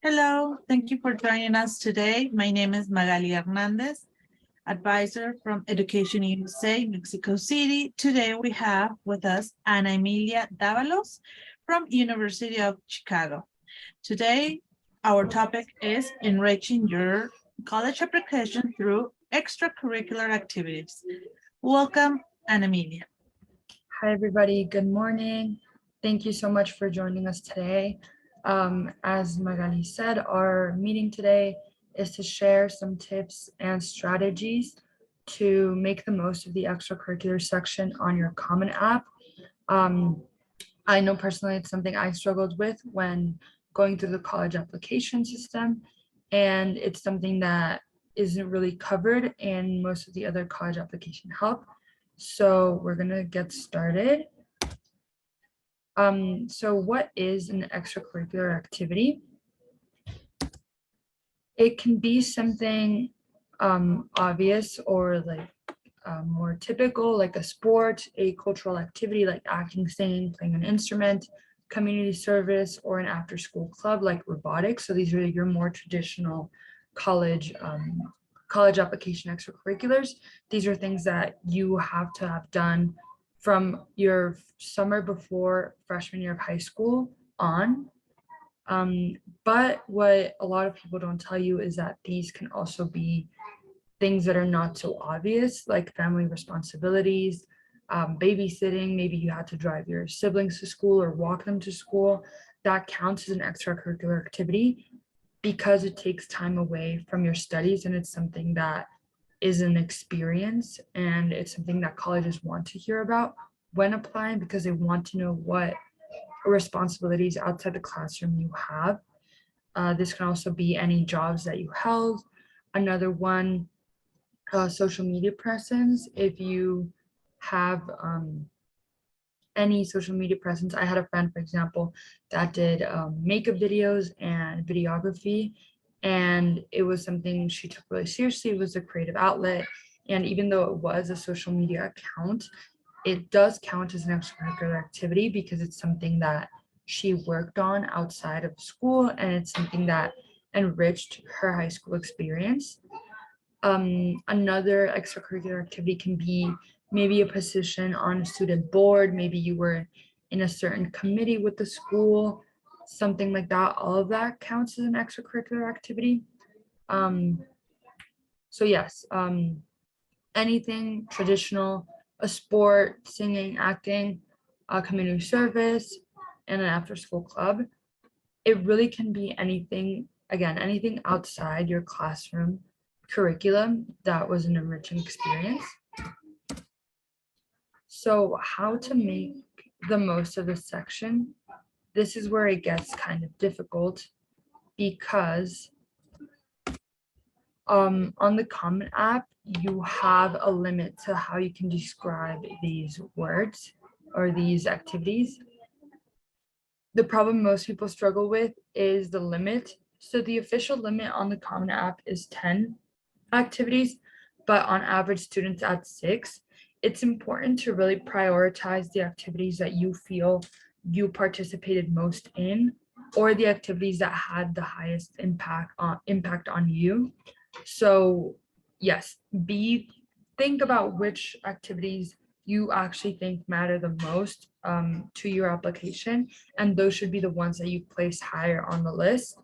Hello, thank you for joining us today. My name is Magali Hernandez, advisor from Education USA, Mexico City. Today we have with us Ana Emilia Dávalos from University of Chicago. Today, our topic is enriching your college application through extracurricular activities. Welcome, Ana Emilia. Hi, everybody. Good morning. Thank you so much for joining us today. As Magali said, our meeting today is to share some tips and strategies to make the most of the extracurricular section on your Common App. I know personally it's something I struggled with when going through the college application system, and it's something that isn't really covered in most of the other college application help. So we're gonna get started. So what is an extracurricular activity? It can be something obvious or like more typical, like a sport, a cultural activity like acting, singing, playing an instrument, community service, or an after-school club like robotics. So these are your more traditional college application extracurriculars. These are things that you have to have done from your summer before freshman year of high school on. But what a lot of people don't tell you is that these can also be things that are not so obvious, like family responsibilities, babysitting. Maybe you had to drive your siblings to school or walk them to school. That counts as an extracurricular activity because it takes time away from your studies, and it's something that is an experience, and it's something that colleges want to hear about when applying because they want to know what responsibilities outside the classroom you have. This can also be any jobs that you held. Another one, social media presence. If you have any social media presence, I had a friend, for example, that did makeup videos and videography, and it was something she took really seriously. It was a creative outlet, and even though it was a social media account, it does count as an extracurricular activity because it's something that she worked on outside of school, and it's something that enriched her high school experience. Another extracurricular activity can be maybe a position on a student board. Maybe you were in a certain committee with the school, something like that. All of that counts as an extracurricular activity. So yes, anything traditional, a sport, singing, acting, a community service, and an after-school club. It really can be anything, again, anything outside your classroom curriculum that was an enriching experience. So how to make the most of this section? This is where it gets kind of difficult because on the Common App, you have a limit to how you can describe these words or these activities. The problem most people struggle with is the limit. So the official limit on the Common App is 10 activities, but on average students add 6. It's important to really prioritize the activities that you feel you participated most in, or the activities that had the highest impact on you. So yes, think about which activities you actually think matter the most to your application, and those should be the ones that you place higher on the list.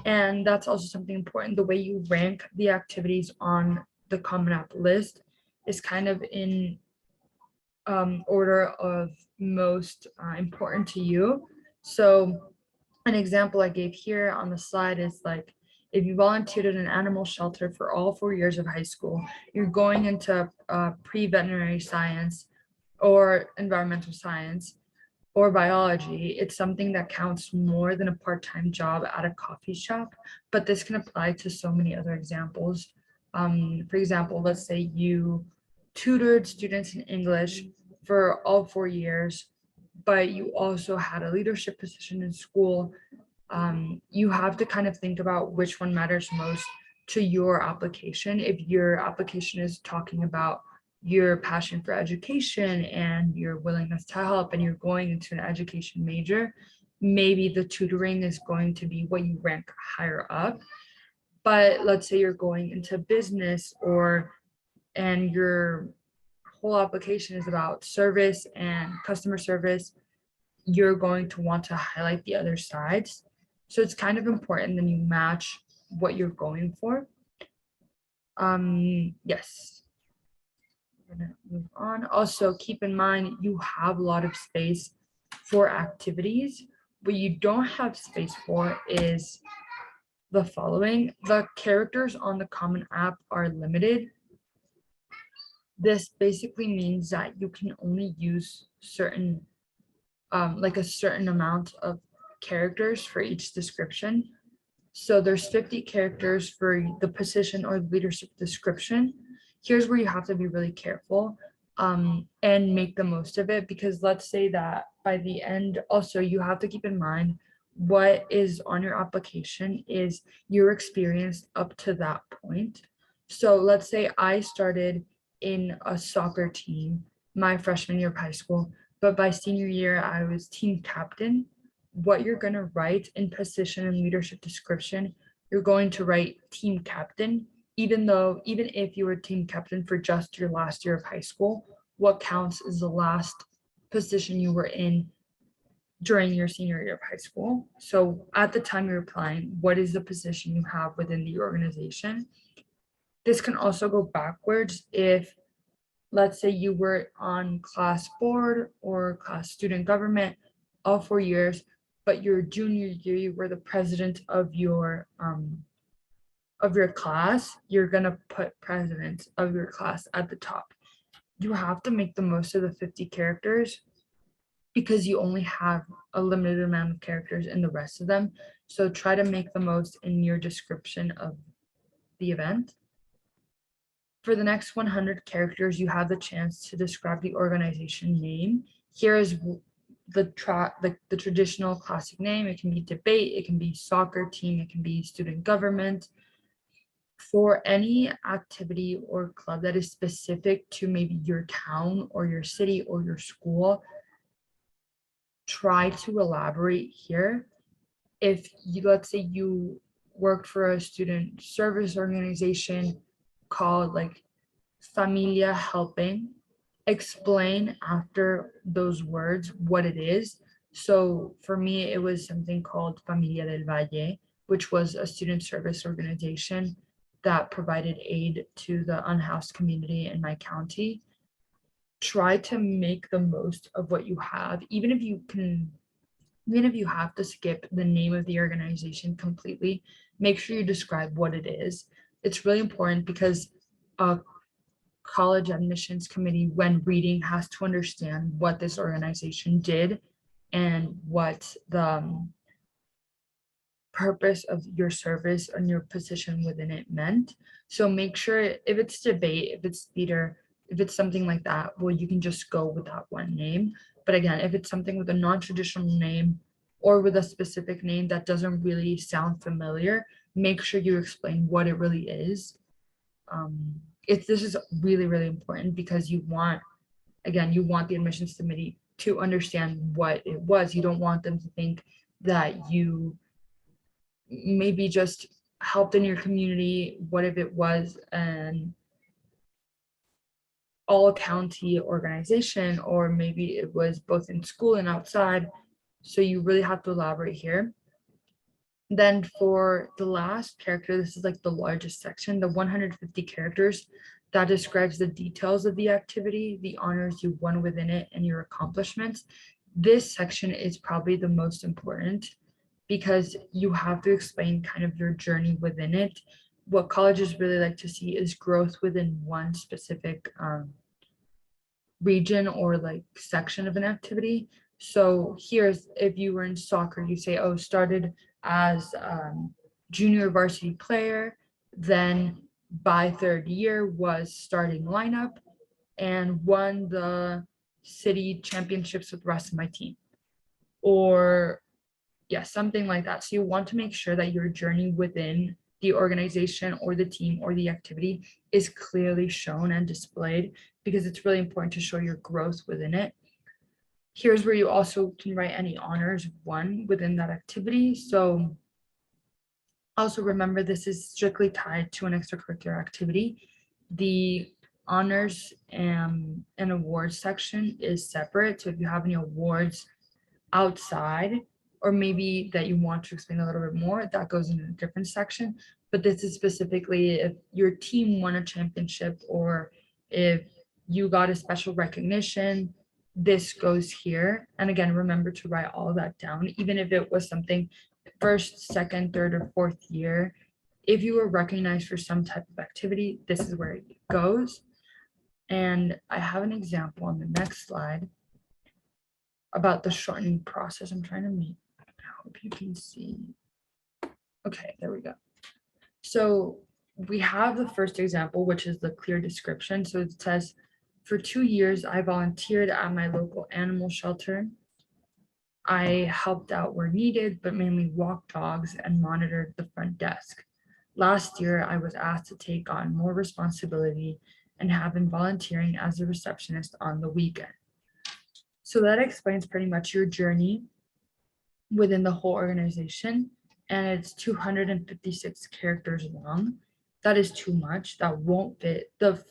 And that's also something important. The way you rank the activities on the Common App list is kind of in order of most important to you. So an example I gave here on the slide is like, if you volunteered at an animal shelter for all 4 years of high school, you're going into pre-veterinary science or environmental science or biology. It's something that counts more than a part-time job at a coffee shop, but this can apply to so many other examples. For example, let's say you tutored students in English for all 4 years, but you also had a leadership position in school. You have to kind of think about which one matters most to your application. If your application is talking about your passion for education and your willingness to help, and you're going into an education major, maybe the tutoring is going to be what you rank higher up. But let's say you're going into business and your whole application is about service and customer service, you're going to want to highlight the other sides. So it's kind of important that you match what you're going for. Yes. I'm gonna move on. Also, keep in mind you have a lot of space for activities. What you don't have space for is the following. The characters on the Common App are limited. This basically means that you can only use certain, like a certain amount of characters for each description. So there's 50 characters for the position or leadership description. Here's where you have to be really careful and make the most of it, because let's say that by the end, also you have to keep in mind what is on your application is your experience up to that point. So let's say I started in a soccer team my freshman year of high school, but by senior year I was team captain. What you're going to write in position and leadership description, you're going to write team captain, even if you were team captain for just your last year of high school. What counts is the last position you were in during your senior year of high school. So at the time you're applying, what is the position you have within the organization? This can also go backwards if, let's say, you were on class board or class student government all 4 years, but your junior year you were the president of your class. You're gonna put president of your class at the top. You have to make the most of the 50 characters because you only have a limited amount of characters in the rest of them. So try to make the most in your description of the event. For the next 100 characters, you have the chance to describe the organization name. Here is the traditional classic name. It can be debate, it can be soccer team, it can be student government. For any activity or club that is specific to maybe your town or your city or your school, try to elaborate here. If you, let's say you worked for a student service organization called like Familia Helping, explain after those words what it is. So for me, it was something called Familia del Valle, which was a student service organization that provided aid to the unhoused community in my county. Try to make the most of what you have, even if you have to skip the name of the organization completely, make sure you describe what it is. It's really important because a college admissions committee, when reading, has to understand what this organization did and what the purpose of your service and your position within it meant. So make sure if it's debate, if it's theater, if it's something like that, well, you can just go with that one name. But again, if it's something with a non-traditional name or with a specific name that doesn't really sound familiar, make sure you explain what it really is. This is really, really important because you want the admissions committee to understand what it was. You don't want them to think that you maybe just helped in your community. What if it was an all county organization, or maybe it was both in school and outside? So you really have to elaborate here. Then for the last character, this is like the largest section, the 150 characters that describes the details of the activity, the honors you won within it, and your accomplishments. This section is probably the most important because you have to explain kind of your journey within it. What colleges really like to see is growth within one specific region or like section of an activity. So here's, if you were in soccer, you say, oh, started as junior varsity player, then by third year was starting lineup and won the city championships with the rest of my team, or yeah, something like that. So you want to make sure that your journey within the organization or the team or the activity is clearly shown and displayed, because it's really important to show your growth within it. Here's where you also can write any honors won within that activity. So also remember, this is strictly tied to an extracurricular activity. The honors and awards section is separate. So if you have any awards outside, or maybe that you want to explain a little bit more, that goes in a different section. But this is specifically if your team won a championship or if you got a special recognition, this goes here. And again, remember to write all that down, even if it was something first, second, third, or fourth year. If you were recognized for some type of activity, this is where it goes. And I have an example on the next slide about the shortening process. I'm trying to make, I hope you can see. Okay, there we go. So we have the first example, which is the clear description. So it says, for 2 years, I volunteered at my local animal shelter. I helped out where needed, but mainly walked dogs and monitored the front desk. Last year, I was asked to take on more responsibility and have been volunteering as a receptionist on the weekend. So that explains pretty much your journey within the whole organization, and it's 256 characters long. That is too much. That won't fit. The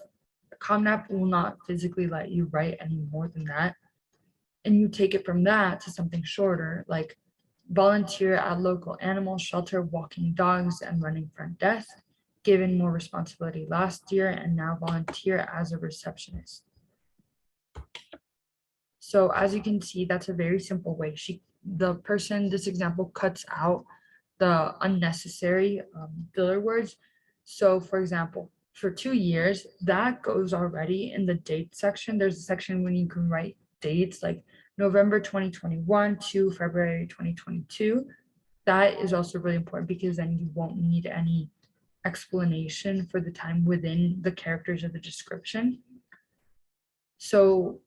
Common App will not physically let you write any more than that. And you take it from that to something shorter, like volunteer at local animal shelter, walking dogs and running front desk, given more responsibility last year, and now volunteer as a receptionist. So as you can see, that's a very simple way. This example cuts out the unnecessary filler words. So for example, for 2 years, that goes already in the date section. There's a section when you can write dates like November 2021 to February 2022. That is also really important because then you won't need any explanation for the time within the characters of the description. So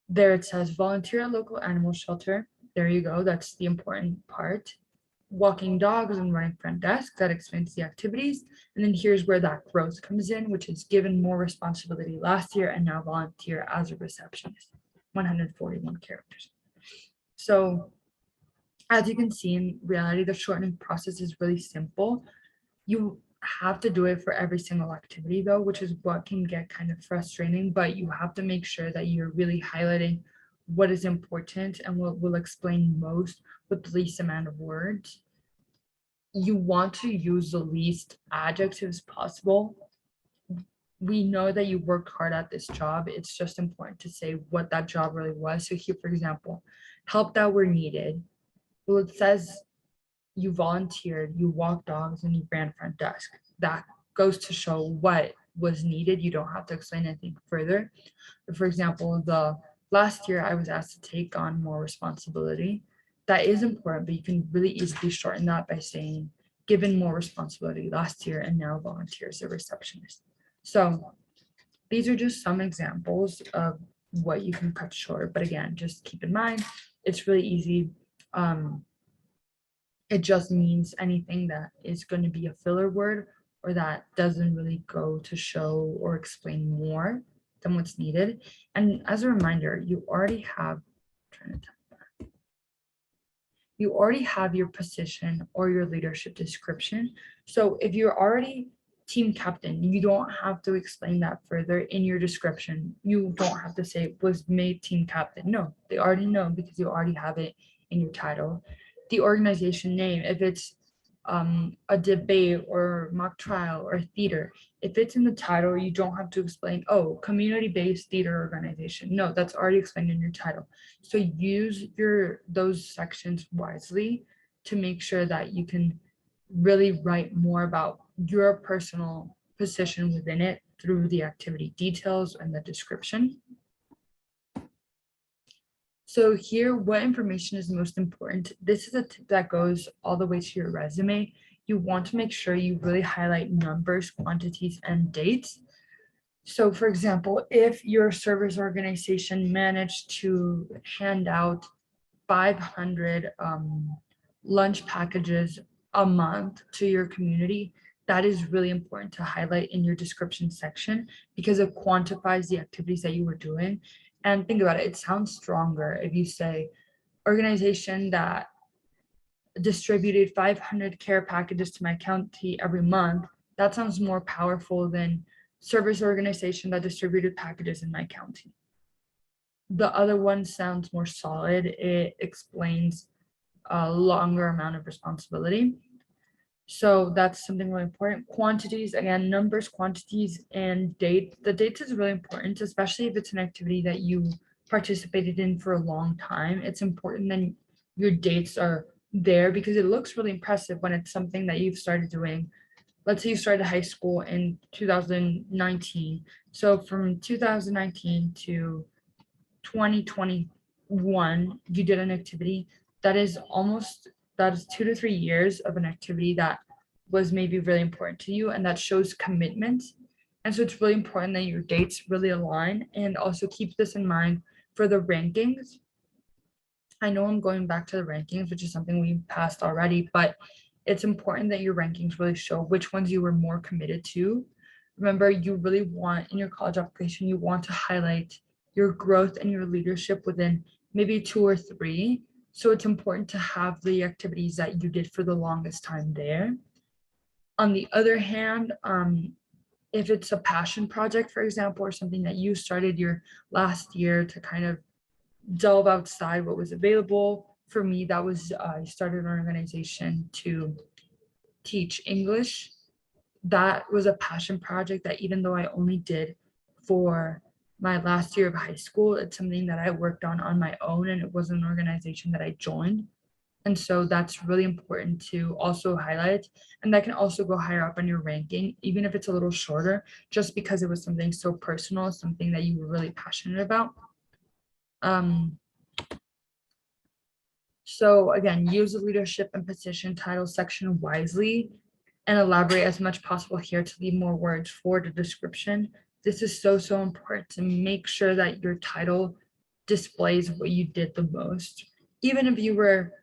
there it says volunteer at local animal shelter. There you go. That's the important part. Walking dogs and running front desk. That explains the activities. And then here's where that growth comes in, which is given more responsibility last year and now volunteer as a receptionist. 141 characters. So as you can see, in reality, the shortening process is really simple. You have to do it for every single activity though, which is what can get kind of frustrating, but you have to make sure that you're really highlighting what is important and what will explain most with the least amount of words. You want to use the least adjectives possible. We know that you worked hard at this job. It's just important to say what that job really was. So here, for example, helped out where needed. Well, it says you volunteered, you walked dogs, and you ran front desk. That goes to show what was needed. You don't have to explain anything further. For example, the last year I was asked to take on more responsibility. That is important, but you can really easily shorten that by saying given more responsibility last year and now volunteer as a receptionist. So these are just some examples of what you can cut short. But again, just keep in mind, it's really easy. It just means anything that is going to be a filler word or that doesn't really go to show or explain more than what's needed. And as a reminder, you already have your position or your leadership description. So if you're already team captain, you don't have to explain that further in your description. You don't have to say was made team captain. No, they already know because you already have it in your title. The organization name, if it's a debate or mock trial or theater, if it's in the title, you don't have to explain, oh, community-based theater organization. No, that's already explained in your title. So use those sections wisely to make sure that you can really write more about your personal position within it through the activity details and the description. So here, what information is most important? This is a tip that goes all the way to your resume. You want to make sure you really highlight numbers, quantities, and dates. So for example, if your service organization managed to hand out 500 lunch packages a month to your community, that is really important to highlight in your description section because it quantifies the activities that you were doing. And think about it, it sounds stronger if you say organization that distributed 500 care packages to my county every month. That sounds more powerful than service organization that distributed packages in my county. The other one sounds more solid. It explains a longer amount of responsibility. So that's something really important. Quantities, again, numbers, quantities, and date. The dates is really important, especially if it's an activity that you participated in for a long time. It's important that your dates are there because it looks really impressive when it's something that you've started doing. Let's say you started high school in 2019. So from 2019 to 2021, you did an activity that is 2 to 3 years of an activity that was maybe really important to you and that shows commitment. And so it's really important that your dates really align, and also keep this in mind for the rankings. I know I'm going back to the rankings, which is something we passed already, but it's important that your rankings really show which ones you were more committed to. Remember, you really want in your college application, you want to highlight your growth and your leadership within maybe 2 or 3. So it's important to have the activities that you did for the longest time there. On the other hand, if it's a passion project, for example, or something that you started your last year to kind of delve outside what was available. For me, that was I started an organization to teach English. That was a passion project that even though I only did for my last year of high school, it's something that I worked on my own, and it was an organization that I joined. And so that's really important to also highlight. And that can also go higher up on your ranking, even if it's a little shorter, just because it was something so personal, something that you were really passionate about. So again, use the leadership and position title section wisely and elaborate as much possible here to leave more words for the description. This is so important to make sure that your title displays what you did the most. Even if you were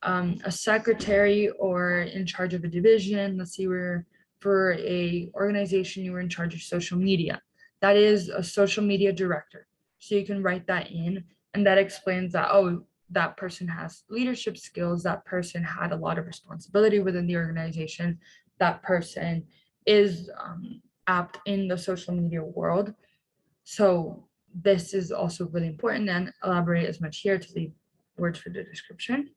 a secretary or in charge of a division, let's say you were for a organization, you were in charge of social media. That is a social media director. So you can write that in, and that explains that, oh, that person has leadership skills, that person had a lot of responsibility within the organization, that person is apt in the social media world. So this is also really important, and elaborate as much here to leave words for the description.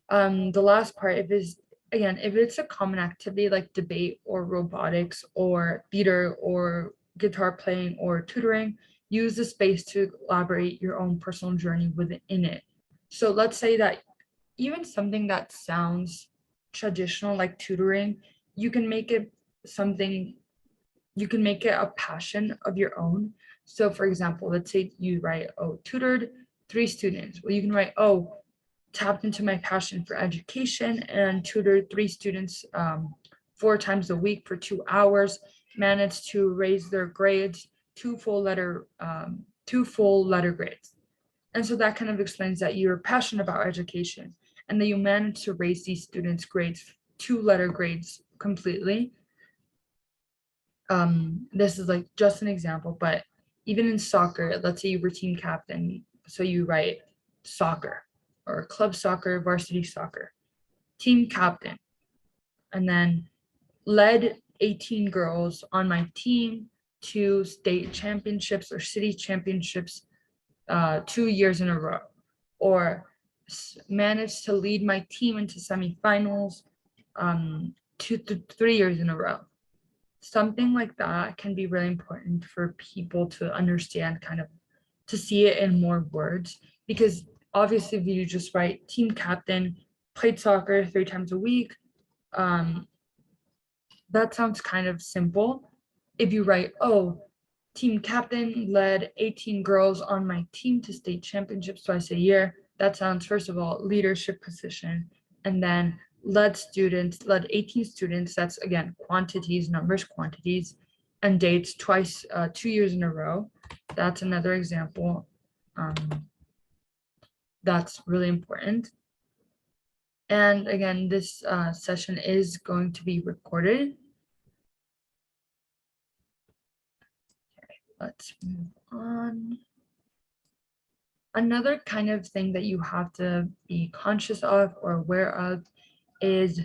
The last part, if it's a common activity like debate or robotics or theater or guitar playing or tutoring, use the space to elaborate your own personal journey within it. So let's say that even something that sounds traditional like tutoring, you can make it a passion of your own. So for example, let's say you write, oh, tutored 3 students. Well, you can write, oh, tapped into my passion for education and tutored 3 students 4 times a week for 2 hours, managed to raise their grades 2 full letter grades. And so that kind of explains that you're passionate about education and that you managed to raise these students' grades 2 letter grades completely. This is like just an example, but even in soccer, let's say you were team captain, so you write soccer or club soccer, varsity soccer, team captain, and then led 18 girls on my team to state championships or city championships 2 years in a row, or managed to lead my team into semifinals 3 years in a row. Something like that can be really important for people to understand, kind of to see it in more words, because obviously if you just write team captain, played soccer 3 times a week, that sounds kind of simple. If you write, oh, team captain led 18 girls on my team to state championships twice a year, that sounds, first of all, leadership position, and then led 18 students, that's again quantities, numbers, quantities, and dates 2 years in a row. That's another example. That's really important. And again, this session is going to be recorded. Okay, let's move on. Another kind of thing that you have to be conscious of or aware of is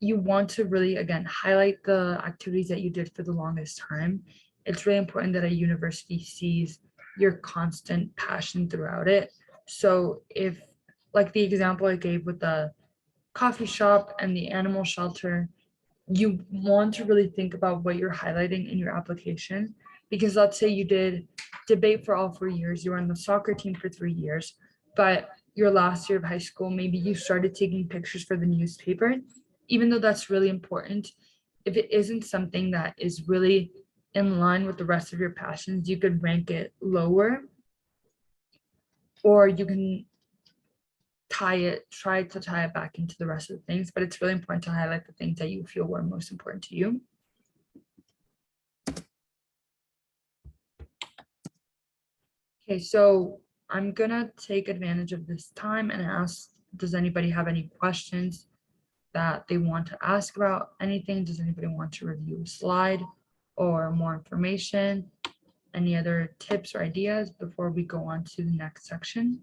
you want to really, again, highlight the activities that you did for the longest time. It's really important that a university sees your constant passion throughout it. So if, like the example I gave with the coffee shop and the animal shelter, you want to really think about what you're highlighting in your application. Because let's say you did debate for all 4 years, you were on the soccer team for 3 years, but your last year of high school, maybe you started taking pictures for the newspaper. Even though that's really important, if it isn't something that is really in line with the rest of your passions, you could rank it lower, or you can try to tie it back into the rest of the things, but it's really important to highlight the things that you feel were most important to you. Okay, so I'm gonna take advantage of this time and ask, does anybody have any questions that they want to ask about anything? Does anybody want to review a slide or more information? Any other tips or ideas before we go on to the next section?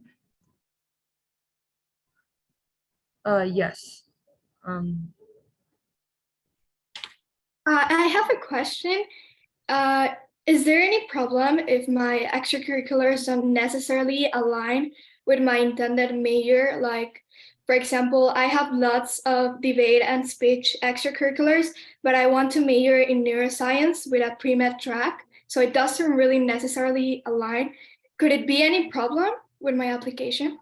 Yes. I have a question. Is there any problem if my extracurriculars don't necessarily align with my intended major? Like, for example, I have lots of debate and speech extracurriculars, but I want to major in neuroscience with a pre-med track, so it doesn't really necessarily align. Could it be any problem with my application?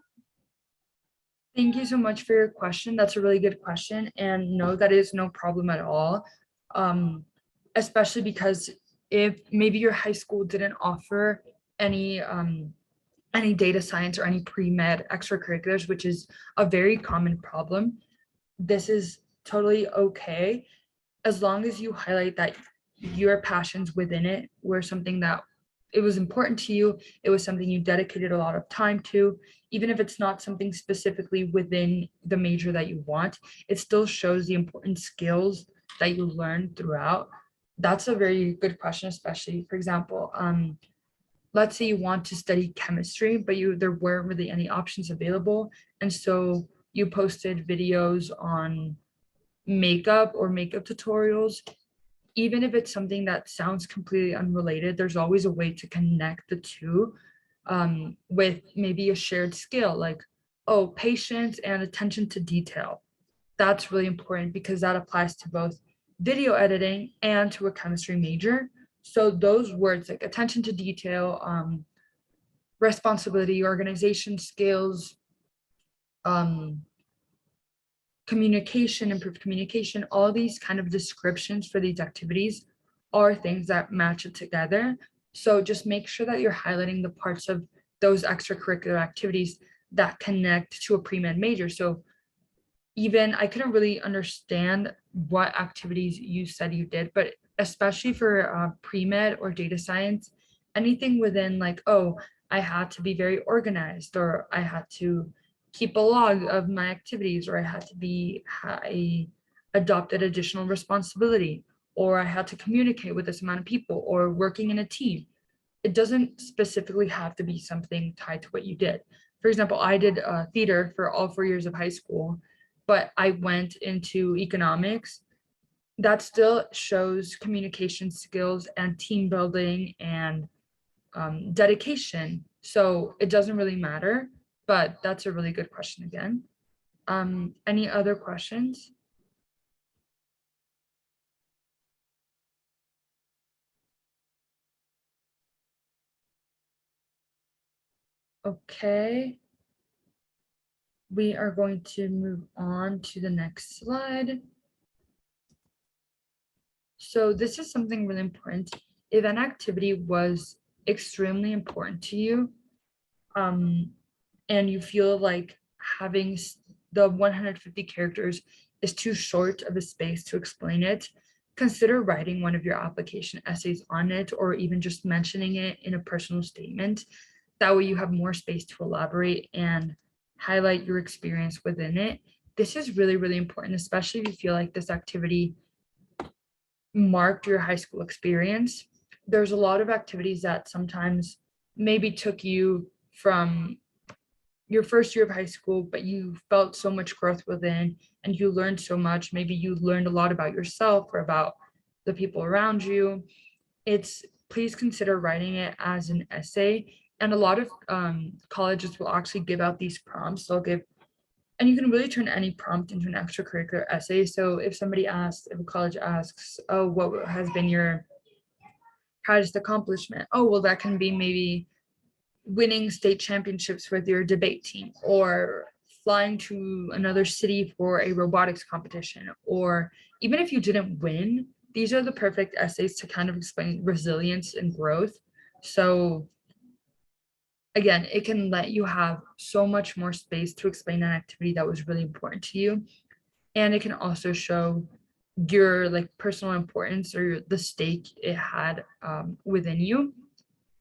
Thank you so much for your question. That's a really good question. And no, that is no problem at all. Especially because if maybe your high school didn't offer any data science or any pre-med extracurriculars, which is a very common problem, this is totally okay, as long as you highlight that your passions within it were something that it was important to you, it was something you dedicated a lot of time to. Even if it's not something specifically within the major that you want, it still shows the important skills that you learned throughout. That's a very good question, especially, for example, let's say you want to study chemistry, but there weren't really any options available. And so you posted videos on makeup or makeup tutorials. Even if it's something that sounds completely unrelated, there's always a way to connect the two with maybe a shared skill, like, oh, patience and attention to detail. That's really important because that applies to both video editing and to a chemistry major. So those words like attention to detail, responsibility, organization skills, communication, improved communication, all these kind of descriptions for these activities are things that match it together. So just make sure that you're highlighting the parts of those extracurricular activities that connect to a pre-med major. So even I couldn't really understand what activities you said you did, but especially for pre-med or data science, anything within like, oh, I had to be very organized, or I had to keep a log of my activities, or I adopted additional responsibility, or I had to communicate with this amount of people, or working in a team. It doesn't specifically have to be something tied to what you did. For example, I did theater for all 4 years of high school, but I went into economics. That still shows communication skills and team building and dedication. So it doesn't really matter, but that's a really good question again. Any other questions? Okay. We are going to move on to the next slide. So this is something really important. If an activity was extremely important to you, and you feel like having the 150 characters is too short of a space to explain it, consider writing one of your application essays on it, or even just mentioning it in a personal statement. That way you have more space to elaborate and highlight your experience within it. This is really, really important, especially if you feel like this activity marked your high school experience. There's a lot of activities that sometimes maybe took you from your first year of high school, but you felt so much growth within and you learned so much. Maybe you learned a lot about yourself or about the people around you. Please consider writing it as an essay. And a lot of colleges will actually give out these prompts. And you can really turn any prompt into an extracurricular essay. So if a college asks, oh, what has been your proudest accomplishment? Oh, well, that can be maybe winning state championships with your debate team, or flying to another city for a robotics competition, or even if you didn't win, these are the perfect essays to kind of explain resilience and growth. So again, it can let you have so much more space to explain an activity that was really important to you. And it can also show your like personal importance or the stake it had within you.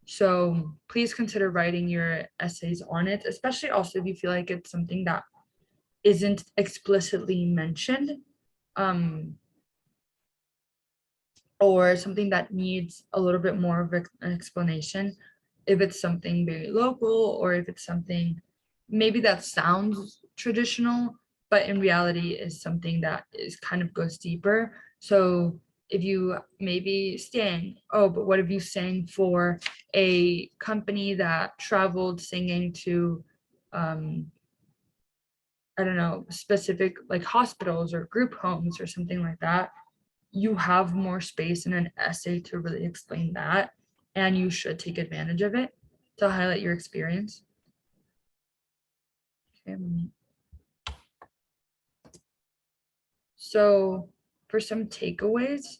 So please consider writing your essays on it, especially also if you feel like it's something that isn't explicitly mentioned, or something that needs a little bit more of an explanation. If it's something very local, or if it's something maybe that sounds traditional, but in reality is something that is kind of goes deeper. So if you maybe sang, oh, but what if you sang for a company that traveled singing to, I don't know, specific like hospitals or group homes or something like that, you have more space in an essay to really explain that, and you should take advantage of it to highlight your experience. Okay. So for some takeaways,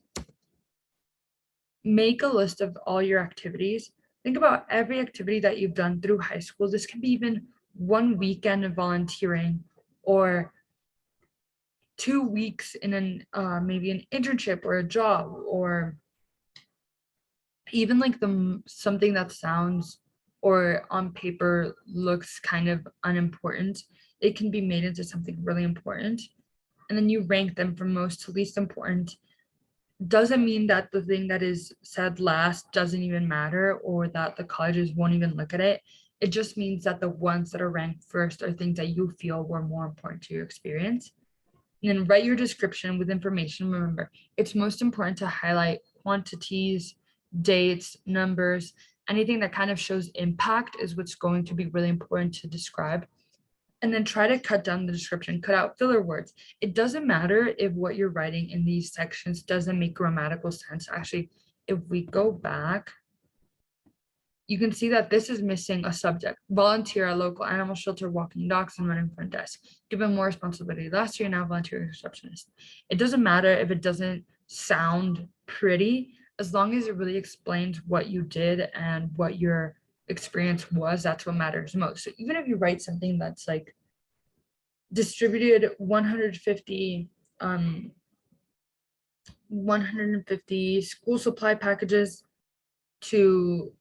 make a list of all your activities. Think about every activity that you've done through high school. This can be even one weekend of volunteering, or 2 weeks in maybe an internship or a job, or even like something that sounds or on paper looks kind of unimportant. It can be made into something really important, and then you rank them from most to least important. Doesn't mean that the thing that is said last doesn't even matter, or that the colleges won't even look at it. It just means that the ones that are ranked first are things that you feel were more important to your experience. And then write your description with information. Remember, it's most important to highlight quantities, dates, numbers, anything that kind of shows impact is what's going to be really important to describe. And then try to cut down the description, cut out filler words. It doesn't matter if what you're writing in these sections doesn't make grammatical sense. Actually, if we go back, you can see that this is missing a subject. Volunteer at local animal shelter, walking dogs and running front desk. Given more responsibility last year, now volunteer receptionist. It doesn't matter if it doesn't sound pretty, as long as it really explains what you did and what your experience was. That's what matters most. So even if you write something that's like distributed 150 school supply packages to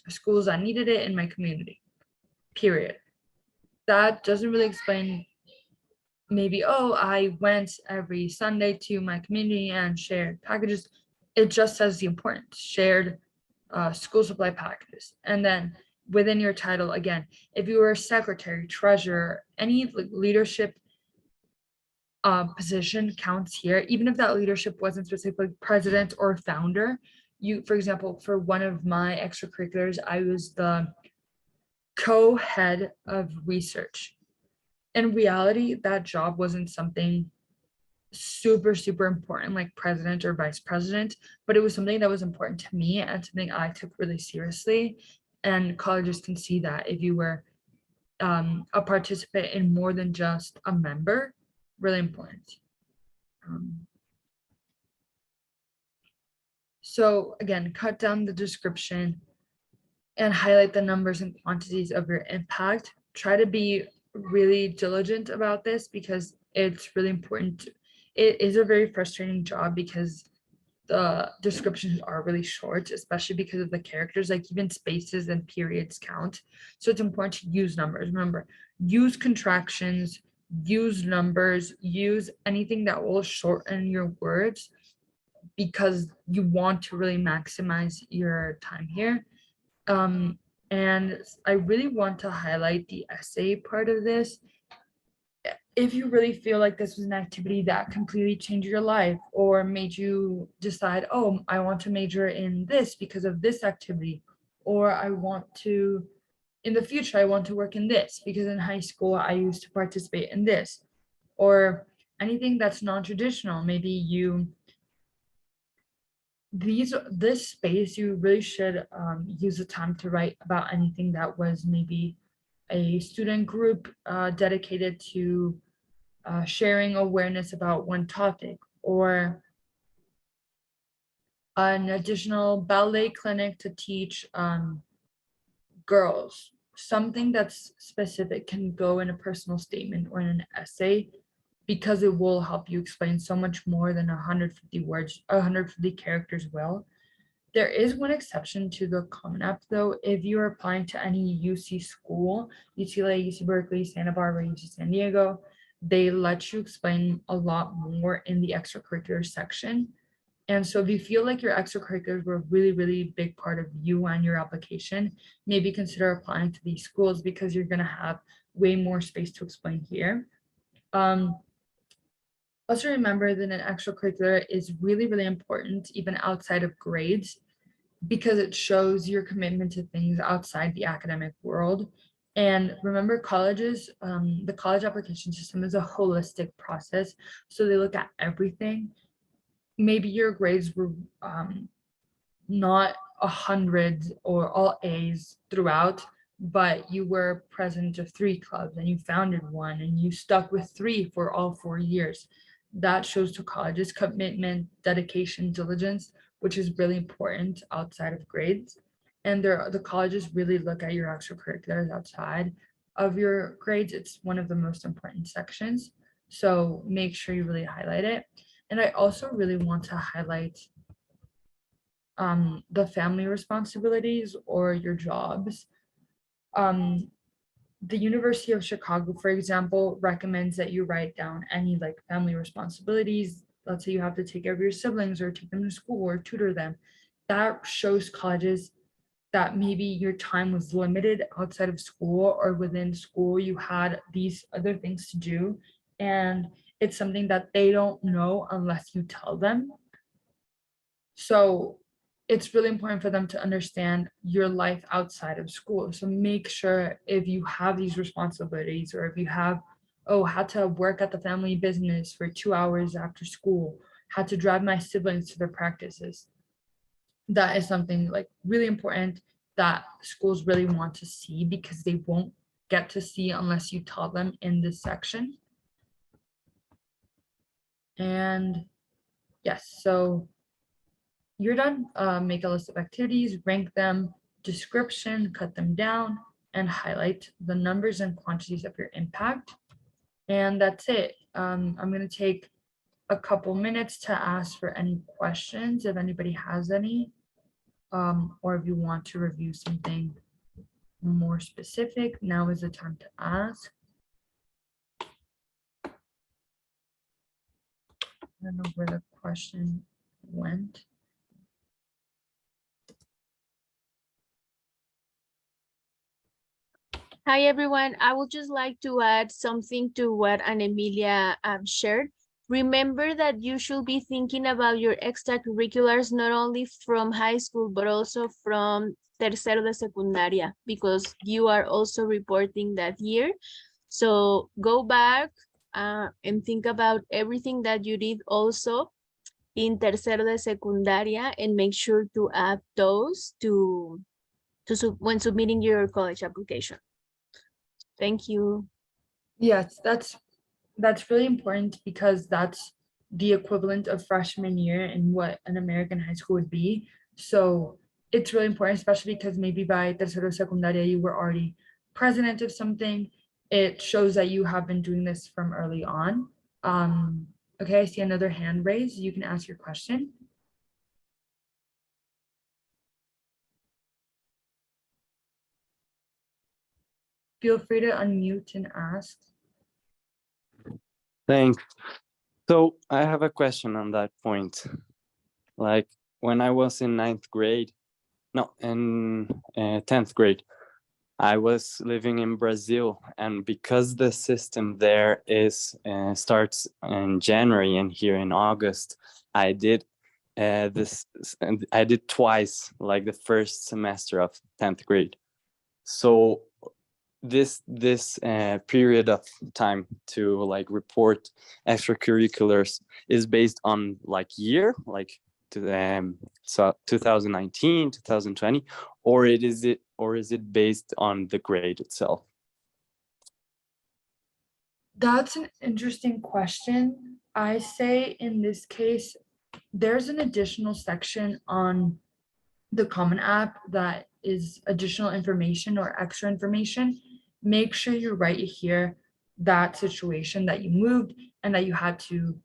schools that needed it in my community, period. That doesn't really explain maybe, oh, I went every Sunday to my community and shared packages. It just says the importance, shared school supply packages. And then within your title, again, if you were a secretary, treasurer, any leadership position counts here, even if that leadership wasn't specifically president or founder. You, for example, for one of my extracurriculars, I was the co-head of research. In reality, that job wasn't something super important like president or vice president, but it was something that was important to me and something I took really seriously. And colleges can see that if you were a participant in more than just a member, really important. So again, cut down the description and highlight the numbers and quantities of your impact. Try to be really diligent about this because it's really important. It is a very frustrating job because the descriptions are really short, especially because of the characters, like even spaces and periods count. So it's important to use numbers. Remember, use contractions, use numbers, use anything that will shorten your words because you want to really maximize your time here. And I really want to highlight the essay part of this. If you really feel like this was an activity that completely changed your life or made you decide, oh, I want to major in this because of this activity, or I want to, in the future, I want to work in this because in high school I used to participate in this, or anything that's non-traditional. Maybe this space, you really should use the time to write about anything that was maybe a student group dedicated to sharing awareness about one topic, or an additional ballet clinic to teach girls. Something that's specific can go in a personal statement or in an essay, because it will help you explain so much more than 150 words, 150 characters will. There is one exception to the Common App though. If you're applying to any UC school, UCLA, UC Berkeley, Santa Barbara, UC San Diego, they let you explain a lot more in the extracurricular section. And so if you feel like your extracurriculars were a really, really big part of you and your application, maybe consider applying to these schools because you're gonna have way more space to explain here. Also remember that an extracurricular is really, really important even outside of grades, because it shows your commitment to things outside the academic world. And remember, colleges, the college application system is a holistic process. So they look at everything. Maybe your grades were not 100 or all A's throughout, but you were president of 3 clubs and you founded one and you stuck with 3 for all 4 years. That shows to colleges commitment, dedication, diligence, which is really important outside of grades. And the colleges really look at your extracurriculars outside of your grades. It's one of the most important sections. So make sure you really highlight it. And I also really want to highlight the family responsibilities or your jobs. The University of Chicago, for example, recommends that you write down any like family responsibilities. Let's say you have to take care of your siblings or take them to school or tutor them. That shows colleges that maybe your time was limited outside of school, or within school you had these other things to do, and it's something that they don't know unless you tell them. So it's really important for them to understand your life outside of school. So make sure if you have these responsibilities, or if you have, oh, had to work at the family business for 2 hours after school, had to drive my siblings to their practices. That is something like really important that schools really want to see, because they won't get to see unless you taught them in this section. And yes, so you're done. Make a list of activities, rank them, description, cut them down, and highlight the numbers and quantities of your impact. And that's it. I'm going to take a couple minutes to ask for any questions if anybody has any, or if you want to review something more specific. Now is the time to ask. I don't know where the question went. Hi, everyone. I would just like to add something to what Ana Emilia shared. Remember that you should be thinking about your extracurriculars not only from high school, but also from tercero de secundaria, because you are also reporting that year. So go back and think about everything that you did also in tercero de secundaria, and make sure to add those to when submitting your college application. Thank you. Yes, that's really important, because that's the equivalent of freshman year in what an American high school would be. So it's really important, especially because maybe by tercero secundaria you were already president of something. It shows that you have been doing this from early on. Okay, I see another hand raised. You can ask your question. Feel free to unmute and ask. Thanks. So I have a question on that point. Like when I was in 10th grade, I was living in Brazil, and because the system there is starts in January and here in August, I did and I did twice, like the first semester of 10th grade. So this period of time to like report extracurriculars is based on like year, like so 2019, 2020, or is it based on the grade itself? That's an interesting question. I say in this case, there's an additional section on the Common App that is additional information or extra information. Make sure you write here that situation that you moved and that you had to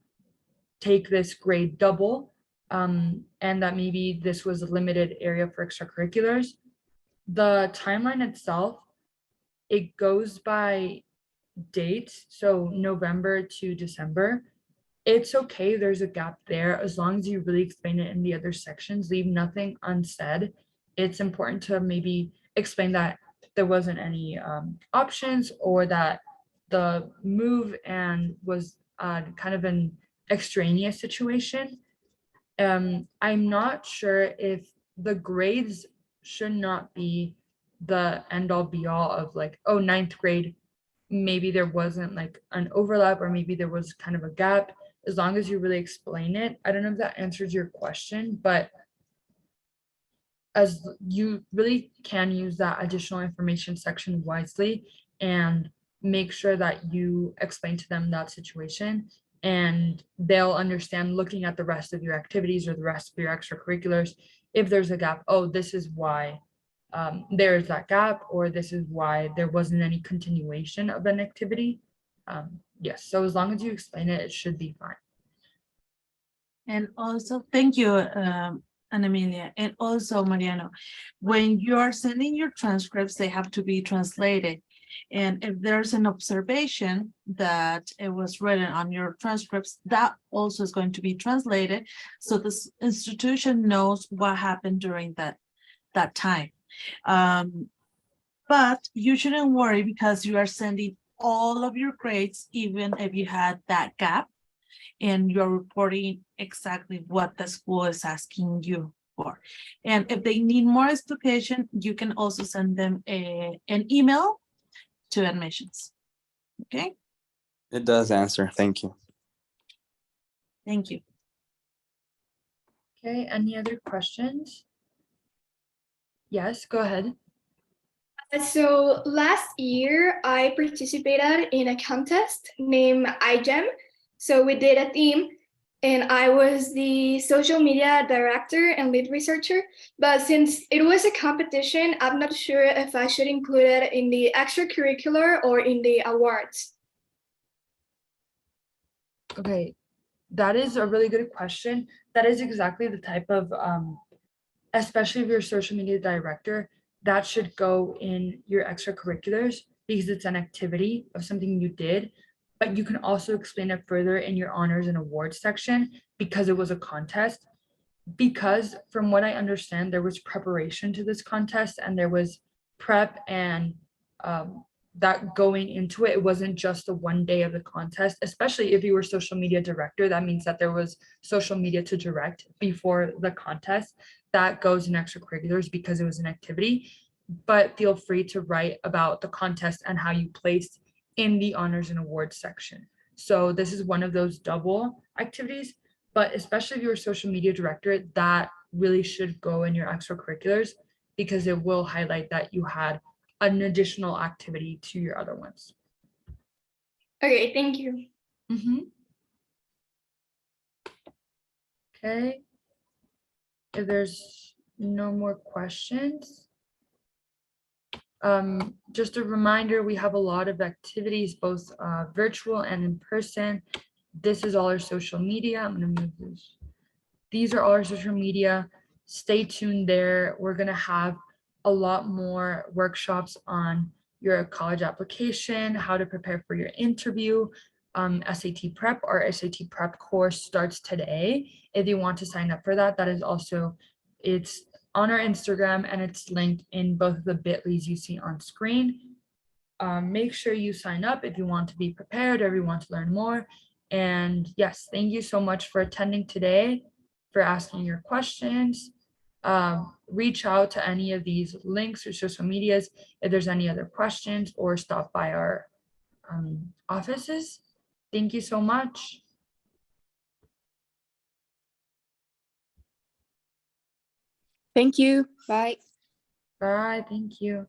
take this grade double, and that maybe this was a limited area for extracurriculars. The timeline itself, it goes by dates, so November to December. It's okay, there's a gap there, as long as you really explain it in the other sections, leave nothing unsaid. It's important to maybe explain that there wasn't any options, or that the move and was kind of an extraneous situation. I'm not sure if the grades should not be the end all be all of like, oh, ninth grade, maybe there wasn't like an overlap, or maybe there was kind of a gap, as long as you really explain it. I don't know if that answers your question, but as you really can use that additional information section wisely and make sure that you explain to them that situation, and they'll understand looking at the rest of your activities or the rest of your extracurriculars. If there's a gap, oh, this is why there's that gap, or this is why there wasn't any continuation of an activity. Yes, so as long as you explain it, it should be fine. And also, thank you, Ana Emilia, and also Mariano, when you are sending your transcripts, they have to be translated. And if there's an observation that it was written on your transcripts, that also is going to be translated, so this institution knows what happened during that time. But you shouldn't worry, because you are sending all of your grades, even if you had that gap, and you're reporting exactly what the school is asking you for. And if they need more explication, you can also send them an email to admissions. Okay, It does answer. Thank you. thank you. Okay, any other questions? Yes, go ahead. So last year, I participated in a contest named iGEM. So we did a theme, and I was the social media director and lead researcher. But since it was a competition, I'm not sure if I should include it in the extracurricular or in the awards. Okay, that is a really good question. That is exactly the type of, especially if you're a social media director, that should go in your extracurriculars, because it's an activity of something you did. But you can also explain it further in your honors and awards section, because it was a contest. Because from what I understand, there was preparation to this contest, and there was prep and that going into it. It wasn't just the one day of the contest, especially if you were social media director. That means that there was social media to direct before the contest. That goes in extracurriculars because it was an activity. But feel free to write about the contest and how you placed in the honors and awards section. So this is one of those double activities, but especially if you're a social media director, that really should go in your extracurriculars, because it will highlight that you had an additional activity to your other ones. Okay, thank you. Okay. If there's no more questions, just a reminder, we have a lot of activities, both virtual and in person. This is all our social media. I'm going to move this. These are all our social media. Stay tuned there. We're going to have a lot more workshops on your college application, how to prepare for your interview, SAT prep. Our SAT prep course starts today. If you want to sign up for that, that is also, it's on our Instagram, and it's linked in both of the bit.lys you see on screen. Make sure you sign up if you want to be prepared or if you want to learn more. And yes, thank you so much for attending today, for asking your questions. Reach out to any of these links or social medias if there's any other questions, or stop by our offices. Thank you so much. Thank you. Bye. Bye. Thank you.